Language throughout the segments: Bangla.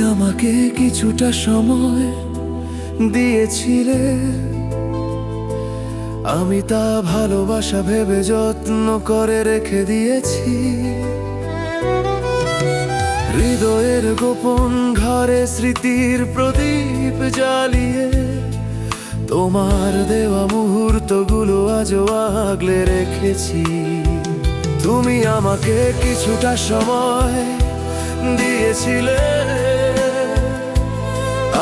আমাকে কিছুটা সময় দিয়েছিলে, আমি তা ভালোবাসা ভেবে যত্ন করে রেখে দিয়েছি। হৃদয়ের গোপন ঘরে স্মৃতির প্রদীপ জ্বালিয়ে তোমার দেওয়া মুহূর্তগুলো আজও আগলে রেখেছি। তুমি আমাকে কিছুটা সময় দিয়েছিলে,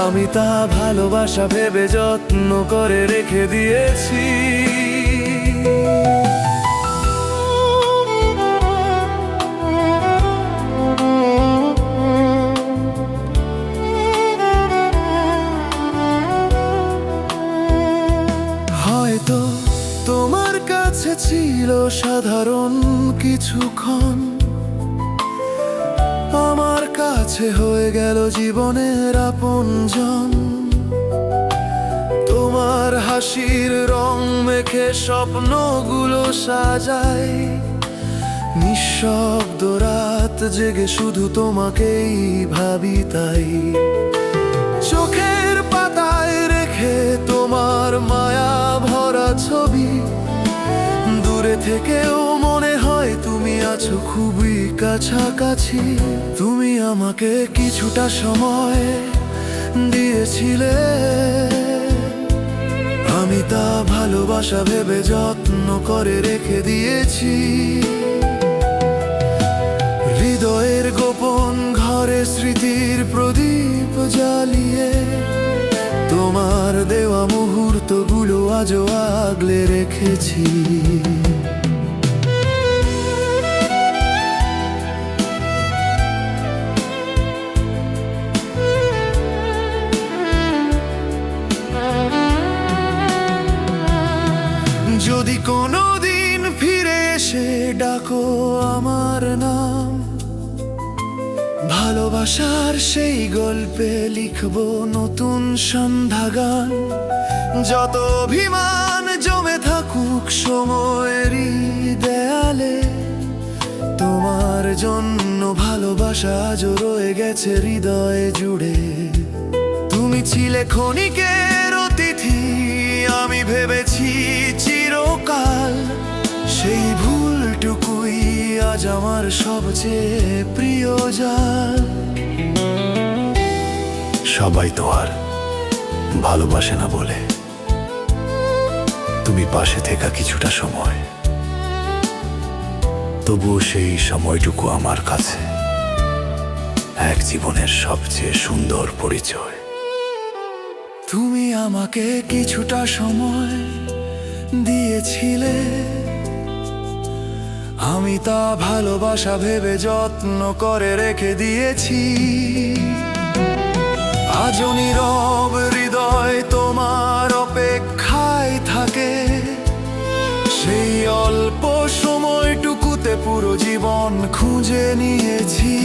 আমি তা ভালোবাসা ভেবে যত্ন করে রেখে দিয়েছি। হয়তো তোমার কাছে ছিল সাধারণ কিছুক্ষণ, আমার কাছে হয়ে গেল জীবনের আপনজন। তোমার হাসির রং মেখে স্বপ্নগুলো সাজাই, নিঃশব্দ রাত জেগে শুধু তোমাকেই ভাবি তাই। চোখের পাতায় রেখে তোমার মায়া ভরা ছবি, দূরে থেকেও মনে হয় তুমি আছো খুবই কাছাকাছি। তুমি আমাকে কিছুটা সময় দিয়েছিলে, আমি তা ভালোবাসা ভেবে যত্ন করে রেখে দিয়েছি। হৃদয়ের গোপন ঘরে স্মৃতির প্রদীপ জ্বালিয়ে তোমার দেওয়া মুহূর্তগুলো আজও আগলে রেখেছি। যদি কোনোদিন ফিরে এসে ডাকো আমার নাম, ভালোবাসার সেই গল্পে লিখবো নতুন সন্ধ্যাগান। যত অভিমান জমে থাকুক সময়েরই দেয়ালে, তোমার জন্য ভালোবাসা আজও রয়ে গেছে হৃদয়ে জুড়ে। তুমি ছিলে ক্ষণিকের অতিথি, আমি ভেবেছি চিরকাল। সেই ভুলটুকুই আজ আমার সবচেয়ে প্রিয় জাল। সবাই তো আর ভালোবাসে না বলে তুমি পাশে থাকা কিছুটা সময়, তবুও সেই সময়টুকু আমার কাছে এক জীবনের সবচেয়ে সুন্দর পরিচয়। তুমি আমাকে কিছুটা সময় দিয়েছিলে, আমি তা ভালোবাসা ভেবে যত্ন করে রেখে দিয়েছি। আজও নীরব হৃদয় তোমার অপেক্ষায় থাকে, সেই অল্প সময়টুকুতে পুরো জীবন খুঁজে নিয়েছি।